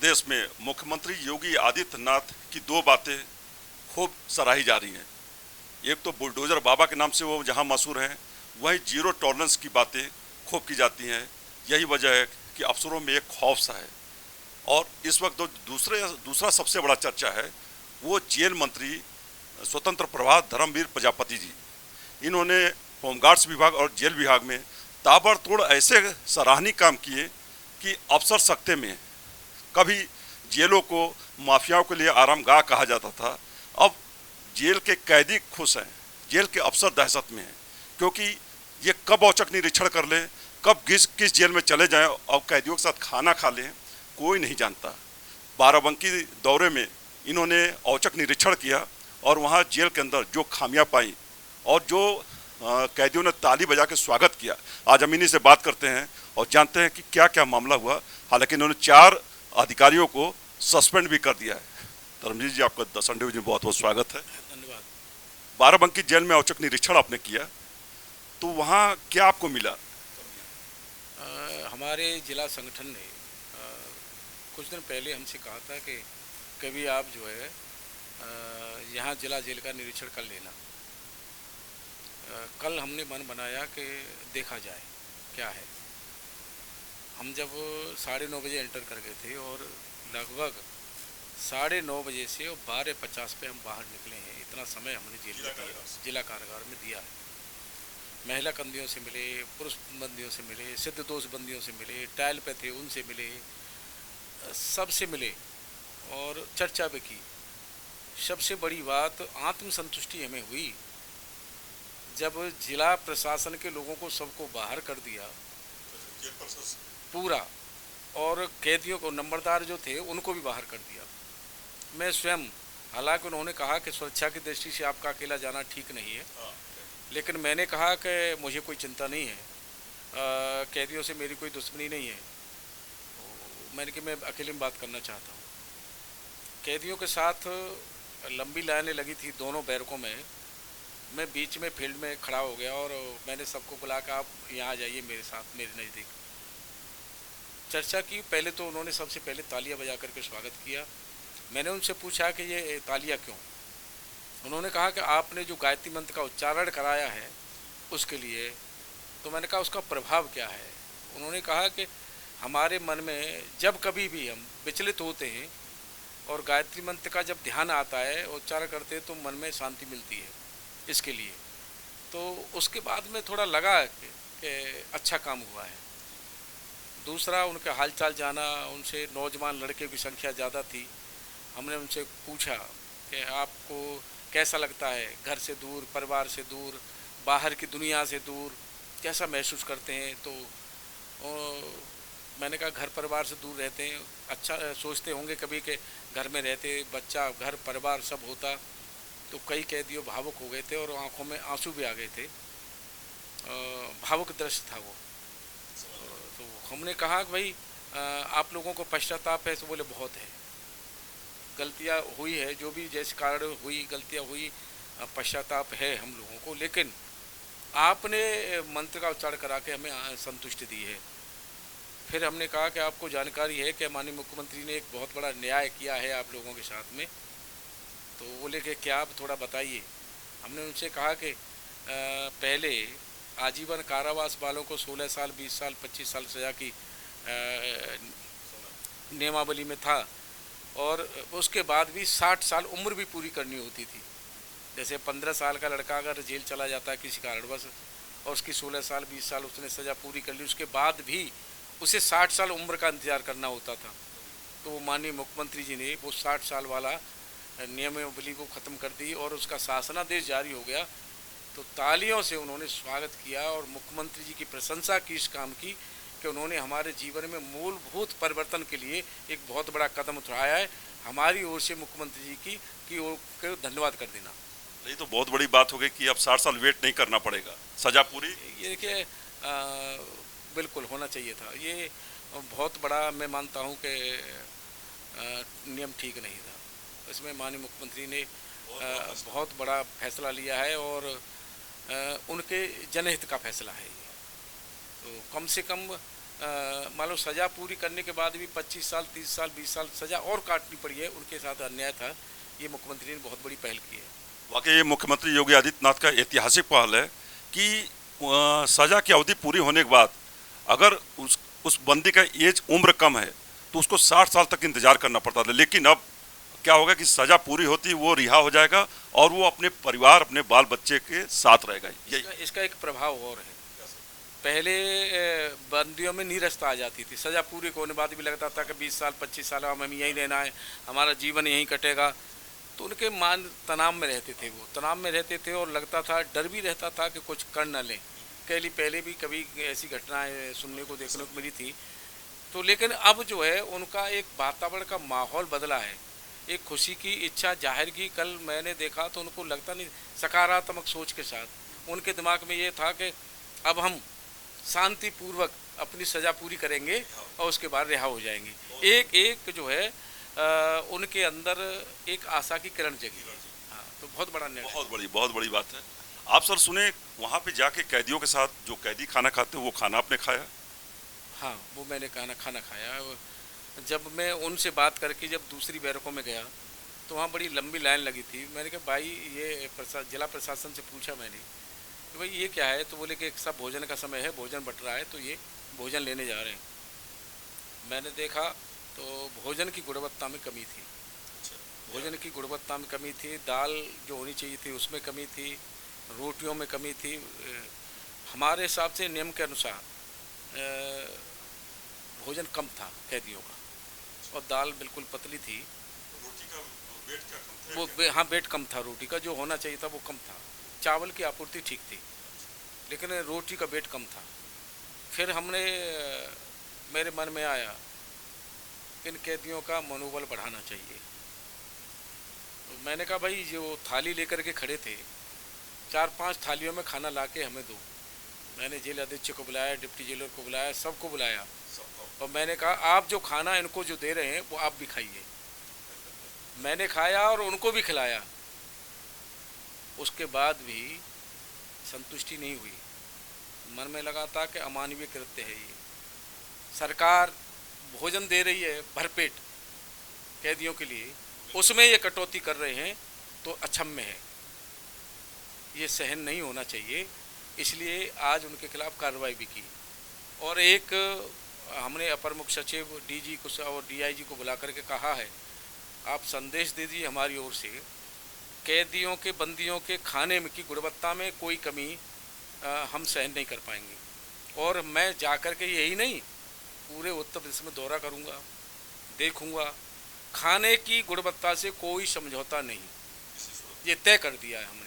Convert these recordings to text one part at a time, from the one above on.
प्रदेश में मुख्यमंत्री योगी आदित्यनाथ की दो बातें खूब सराही जा रही हैं। एक तो बुलडोजर बाबा के नाम से वो जहां मशहूर हैं, वहीं जीरो टॉलरेंस की बातें खूब की जाती हैं। यही वजह है कि अफसरों में एक खौफ सा है। और इस वक्त दूसरा सबसे बड़ा चर्चा है वो जेल मंत्री स्वतंत्र प्रभार धर्मवीर प्रजापति जी। इन्होंने होमगार्ड्स विभाग और जेल विभाग में ताबड़तोड़ ऐसे सराहनीय काम किए कि अफसर सख्ते में कभी जेलों को माफियाओं के लिए आरामगाह कहा जाता था, अब जेल के कैदी खुश हैं, जेल के अफसर दहशत में हैं, क्योंकि ये कब औचक निरीक्षण कर लें, कब किस जेल में चले जाएं और कैदियों के साथ खाना खा लें, कोई नहीं जानता। बाराबंकी दौरे में इन्होंने औचक निरीक्षण किया और वहाँ जेल के अंदर जो खामियां पाई और जो कैदियों ने ताली बजा के स्वागत किया, आज हम इन्हीं से बात करते हैं और जानते हैं कि क्या क्या मामला हुआ। हालांकि इन्होंने 4 अधिकारियों को सस्पेंड भी कर दिया है। धर्मजीत जी, आपका द संडे में बहुत बहुत स्वागत है। धन्यवाद। बाराबंकी जेल में औचक निरीक्षण आपने किया, तो वहाँ क्या आपको मिला? हमारे जिला संगठन ने कुछ दिन पहले हमसे कहा था कि कभी आप जो है यहाँ जिला जेल का निरीक्षण कर लेना। कल हमने मन बनाया कि देखा जाए क्या है। हम जब 9:30 बजे एंटर कर गए थे और लगभग 9:30 बजे से और 12:50 पे हम बाहर निकले हैं। इतना समय हमने जेल में दिया, जिला कारागार में दिया है। महिला बंदियों से मिले, पुरुष बंदियों से मिले, सिद्ध दोष बंदियों से मिले, ट्रायल पे थे उनसे मिले, सबसे मिले और चर्चा भी की। सबसे बड़ी बात आत्मसंतुष्टि हमें हुई जब जिला प्रशासन के लोगों को सबको बाहर कर दिया पूरा, और कैदियों को नंबरदार जो थे उनको भी बाहर कर दिया। मैं स्वयं, हालांकि उन्होंने कहा कि सुरक्षा की दृष्टि से आपका अकेला जाना ठीक नहीं है, लेकिन मैंने कहा कि मुझे कोई चिंता नहीं है, कैदियों से मेरी कोई दुश्मनी नहीं है। मैंने कि मैं अकेले में बात करना चाहता हूँ। कैदियों के साथ लंबी लाइनें लगी थी दोनों बैरकों में। मैं बीच में फील्ड में खड़ा हो गया और मैंने सबको बुला कर आप यहाँ आ जाइए मेरे साथ, मेरे नज़दीक। चर्चा की। पहले तो उन्होंने सबसे पहले तालियां बजा करके स्वागत किया। मैंने उनसे पूछा कि ये तालियां क्यों? उन्होंने कहा कि आपने जो गायत्री मंत्र का उच्चारण कराया है उसके लिए। तो मैंने कहा उसका प्रभाव क्या है? उन्होंने कहा कि हमारे मन में जब कभी भी हम विचलित होते हैं और गायत्री मंत्र का जब ध्यान आता है, उच्चारण करते हैं, तो मन में शांति मिलती है, इसके लिए। तो उसके बाद में थोड़ा लगा कि अच्छा काम हुआ है। दूसरा, उनके हालचाल जाना, उनसे नौजवान लड़के की संख्या ज़्यादा थी। हमने उनसे पूछा कि आपको कैसा लगता है, घर से दूर, परिवार से दूर, बाहर की दुनिया से दूर, कैसा महसूस करते हैं? तो मैंने कहा घर परिवार से दूर रहते हैं, अच्छा सोचते होंगे कभी कि घर में रहते, बच्चा, घर, परिवार सब होता। तो कई कैदियों भावुक हो गए थे और आंखों में आंसू भी आ गए थे। भावुक दृश्य था वो। तो हमने कहा कि भाई आप लोगों को पश्चाताप है? तो बोले बहुत है, गलतियां हुई है, जो भी जैसे कारण हुई, गलतियां हुई, पश्चाताप है हम लोगों को, लेकिन आपने मंत्र का उच्चारण करा के हमें संतुष्टि दी है। फिर हमने कहा कि आपको जानकारी है कि माननीय मुख्यमंत्री ने एक बहुत बड़ा न्याय किया है आप लोगों के साथ में। तो बोले कि क्या, आप थोड़ा बताइए। हमने उनसे कहा कि पहले आजीवन कारावास वालों को 16 साल, 20 साल, 25 साल सज़ा की नियमावली में था, और उसके बाद भी 60 साल उम्र भी पूरी करनी होती थी। जैसे 15 साल का लड़का अगर जेल चला जाता है किसी कारणवश और उसकी 16 साल, 20 साल उसने सज़ा पूरी कर ली, उसके बाद भी उसे 60 साल उम्र का इंतज़ार करना होता था। तो माननीय मुख्यमंत्री जी ने वो 60 साल वाला नियमावली को ख़त्म कर दी और उसका शासनादेश जारी हो गया। तो तालियों से उन्होंने स्वागत किया और मुख्यमंत्री जी की प्रशंसा की इस काम की कि उन्होंने हमारे जीवन में मूलभूत परिवर्तन के लिए एक बहुत बड़ा कदम उठाया है। हमारी ओर से मुख्यमंत्री जी की ओर को धन्यवाद कर देना। ये तो बहुत बड़ी बात हो गई कि अब 60 साल वेट नहीं करना पड़ेगा, सजा पूरी। ये देखिए, बिल्कुल होना चाहिए था। ये बहुत बड़ा, मैं मानता हूँ कि नियम ठीक नहीं था। इसमें माननीय मुख्यमंत्री ने बहुत बड़ा फैसला लिया है और उनके जनहित का फैसला है ये। तो कम से कम मान लो सज़ा पूरी करने के बाद भी 25 साल 30 साल 20 साल सज़ा और काटनी पड़ी है, उनके साथ अन्याय था। ये मुख्यमंत्री ने बहुत बड़ी पहल की है। वाकई ये मुख्यमंत्री योगी आदित्यनाथ का ऐतिहासिक पहल है कि सजा की अवधि पूरी होने के बाद अगर उस बंदी का एज उम्र कम है तो उसको 60 साल तक इंतजार करना पड़ता था, लेकिन अब क्या होगा कि सजा पूरी होती वो रिहा हो जाएगा और वो अपने परिवार अपने बाल बच्चे के साथ रहेगा। इसका एक प्रभाव और है। पहले बंदियों में नीरसता आ जाती थी, सज़ा पूरी होने बाद भी लगता था कि 20 साल 25 साल हम यहीं रहना है, हमारा जीवन यहीं कटेगा। तो उनके मान तनाव में रहते थे, वो तनाव में रहते थे और लगता था, डर भी रहता था कि कुछ कर न लें। पहले भी कभी ऐसी घटनाएं सुनने को देखने को मिली थी। तो लेकिन अब जो है उनका एक वातावरण का माहौल बदला है, एक खुशी की इच्छा जाहिर की। कल मैंने देखा तो उनको लगता नहीं, सकारात्मक सोच के साथ उनके दिमाग में ये था कि अब हम शांतिपूर्वक अपनी सज़ा पूरी करेंगे और उसके बाद रिहा हो जाएंगे। एक जो है उनके अंदर एक आशा की किरण जगी है। हाँ, तो बहुत बड़ा निर्णय, बहुत बड़ी बात है। आप सर सुने वहाँ पे जाके कैदियों के साथ जो कैदी खाना खाते हैं वो खाना आपने खाया? हाँ, वो मैंने खाना खाया। जब मैं उनसे बात करके जब दूसरी बैरकों में गया तो वहाँ बड़ी लंबी लाइन लगी थी। मैंने कहा भाई ये जिला प्रशासन से पूछा मैंने कि भाई ये क्या है, तो बोले कि सब भोजन का समय है, भोजन बट रहा है तो ये भोजन लेने जा रहे हैं। मैंने देखा तो भोजन की गुणवत्ता में कमी थी, भोजन की गुणवत्ता में कमी थी, दाल जो होनी चाहिए थी उसमें कमी थी, रोटियों में कमी थी। हमारे हिसाब से नियम के अनुसार भोजन कम था कैदियों का और दाल बिल्कुल पतली थी। रोटी का वेट क्या कम था? वो हाँ, वेट कम था, रोटी का जो होना चाहिए था वो कम था। चावल की आपूर्ति ठीक थी लेकिन रोटी का वेट कम था। फिर मेरे मन में आया कि इन कैदियों का मनोबल बढ़ाना चाहिए। तो मैंने कहा भाई जो थाली लेकर के खड़े थे, 4-5 थालियों में खाना ला के हमें दो। मैंने जेल अधीक्षक को बुलाया, डिप्टी जेलर को बुलाया, सबको बुलाया और मैंने कहा आप जो खाना इनको जो दे रहे हैं वो आप भी खाइए। मैंने खाया और उनको भी खिलाया। उसके बाद भी संतुष्टि नहीं हुई। मन में लगा था कि अमानवीय कृत्य है ये। सरकार भोजन दे रही है भरपेट कैदियों के लिए, उसमें ये कटौती कर रहे हैं तो अक्षम्य है, ये सहन नहीं होना चाहिए। इसलिए आज उनके खिलाफ कार्रवाई भी की और एक हमने अपर मुख्य सचिव डीजी को और डीआईजी को बुला करके कहा है आप संदेश दे दीजिए हमारी ओर से, कैदियों के बंदियों के खाने में की गुणवत्ता में कोई कमी हम सहन नहीं कर पाएंगे। और मैं जा कर के यही नहीं पूरे उत्तर प्रदेश में दौरा करूंगा, देखूंगा, खाने की गुणवत्ता से कोई समझौता नहीं, ये तय कर दिया है। हमने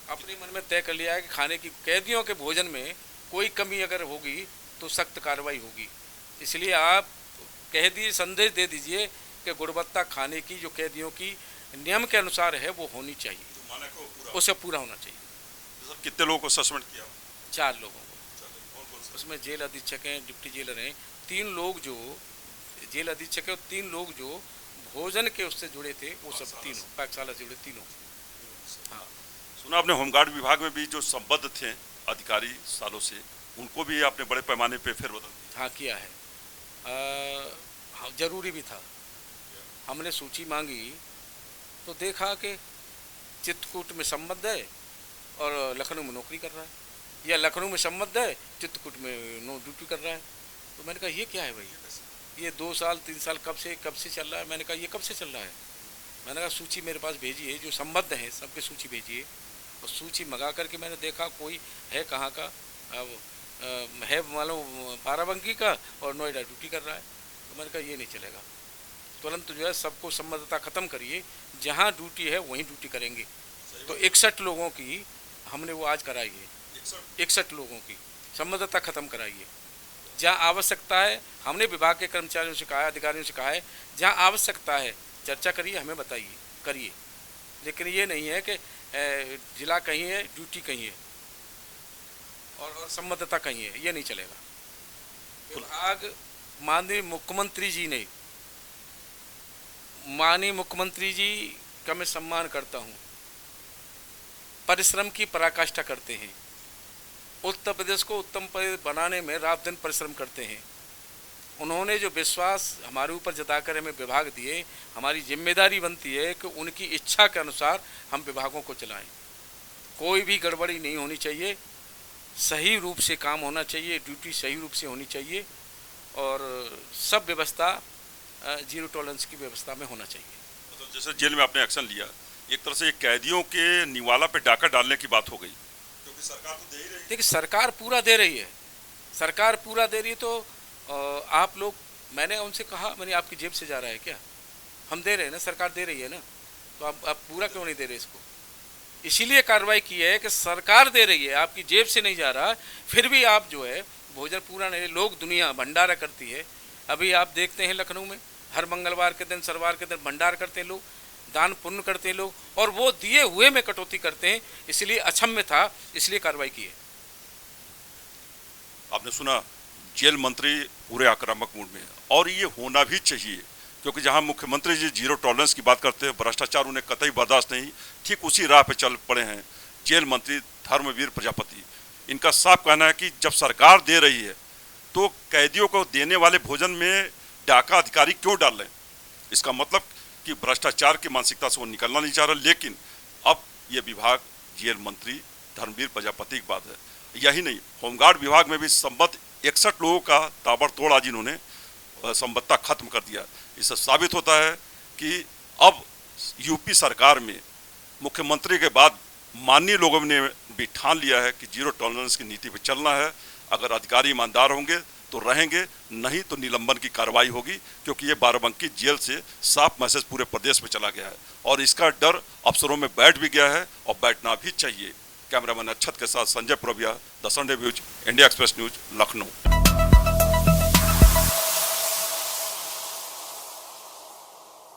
अपने मन में तय कर लिया है कि खाने की कैदियों के भोजन में कोई कमी अगर होगी तो सख्त कार्रवाई होगी। इसलिए आप कह दीजिए, संदेश दे दीजिए कि गुणवत्ता खाने की जो कैदियों की नियम के अनुसार है वो होनी चाहिए, उसे पूरा होना चाहिए। सर कितने लोगों को सस्पेंड किया? 4 लोगों को। उसमें जेल अधीक्षक हैं, डिप्टी जेलर हैं, 3 लोग जो जेल अधीक्षक है और 3 लोग जो भोजन के उससे जुड़े थे, वो सब तीनों पाकशाला से जुड़े तीनों। हाँ, सुना आपने होमगार्ड विभाग में भी जो संबद्ध थे अधिकारी सालों से, उनको भी आपने बड़े पैमाने पे फेरबदल किया? हाँ किया है। जरूरी भी था। हमने सूची मांगी तो देखा कि चित्रकूट में संबद्ध है और लखनऊ में नौकरी कर रहा है, या लखनऊ में संबद्ध है चित्रकूट में ड्यूटी कर रहा है। तो मैंने कहा ये क्या है भाई, ये 2 साल 3 साल कब से चल रहा है। मैंने कहा ये कब से चल रहा है। मैंने कहा सूची मेरे पास भेजिए, जो संबद्ध हैं सबकी सूची भेजिए। और सूची मंगा करके मैंने देखा कोई है कहाँ का, है मालूम बाराबंकी का और नोएडा ड्यूटी कर रहा है। तो मैंने कहा ये नहीं चलेगा, तुरंत जो है सबको संबद्धता ख़त्म करिए, जहाँ ड्यूटी है वहीं ड्यूटी करेंगे। तो 61 लोगों की हमने वो आज कराई है, 61 लोगों की संबद्धता ख़त्म कराइए। जहाँ आवश्यकता है हमने विभाग के कर्मचारियों से कहा है, अधिकारियों से कहा है, जहाँ आवश्यकता है चर्चा करिए, हमें बताइए, करिए। लेकिन ये नहीं है कि जिला कहीं है ड्यूटी कहीं है और संबद्धता कहीं है, ये नहीं चलेगा। विभाग माननीय मुख्यमंत्री जी का मैं सम्मान करता हूँ, परिश्रम की पराकाष्ठा करते हैं। उत्तर प्रदेश को उत्तम प्रदेश बनाने में रात दिन परिश्रम करते हैं। उन्होंने जो विश्वास हमारे ऊपर जताकर हमें विभाग दिए, हमारी जिम्मेदारी बनती है कि उनकी इच्छा के अनुसार हम विभागों को चलाएं। कोई भी गड़बड़ी नहीं होनी चाहिए, सही रूप से काम होना चाहिए, ड्यूटी सही रूप से होनी चाहिए और सब व्यवस्था जीरो टॉलरेंस की व्यवस्था में होना चाहिए। तो जैसे जेल में आपने एक्शन लिया, एक तरह से ये कैदियों के निवाला पे डाका डालने की बात हो गई, क्योंकि सरकार तो दे ही रही है। देखिए सरकार पूरा दे रही है, सरकार पूरा दे रही है तो आप लोग, मैंने उनसे कहा, मैंने आपकी जेब से जा रहा है क्या? हम दे रहे हैं ना, सरकार दे रही है ना, तो आप पूरा क्यों नहीं दे रहे इसको? इसीलिए कार्रवाई की है कि सरकार दे रही है, आपकी जेब से नहीं जा रहा, फिर भी आप जो है भोजन पूरा नहीं। लोग दुनिया भंडारा करती है, अभी आप देखते हैं लखनऊ में हर मंगलवार के दिन, सरवार के दिन भंडार करते हैं लोग, दान पुण्य करते हैं लोग, और वो दिए हुए में कटौती करते हैं। इसलिए अक्षम्य था, इसलिए कार्रवाई की है। आपने सुना, जेल मंत्री पूरे आक्रामक मूड में, और ये होना भी चाहिए, क्योंकि जहां मुख्यमंत्री जी जीरो टॉलरेंस की बात करते हैं, भ्रष्टाचार उन्हें कतई बर्दाश्त नहीं, ठीक उसी राह पे चल पड़े हैं जेल मंत्री धर्मवीर प्रजापति। इनका साफ कहना है कि जब सरकार दे रही है तो कैदियों को देने वाले भोजन में डाका अधिकारी क्यों डाल रहे हैं? इसका मतलब कि भ्रष्टाचार की मानसिकता से वो निकलना नहीं चाह रहा। लेकिन अब ये विभाग जेल मंत्री धर्मवीर प्रजापति की बात है, यही नहीं, होमगार्ड विभाग में भी संबद्ध 61 लोगों का ताबड़तोड़ आज इन्होंने संबद्धता खत्म कर दिया। इससे साबित होता है कि अब यूपी सरकार में मुख्यमंत्री के बाद माननीय लोगों ने भी ठान लिया है कि जीरो टॉलरेंस की नीति पर चलना है। अगर अधिकारी ईमानदार होंगे तो रहेंगे, नहीं तो निलंबन की कार्रवाई होगी, क्योंकि ये बाराबंकी जेल से साफ मैसेज पूरे प्रदेश में चला गया है और इसका डर अफसरों में बैठ भी गया है और बैठना भी चाहिए। कैमरामैन अक्षत के साथ Sanjay Purbiya, the Sunday news, India express news, Lucknow.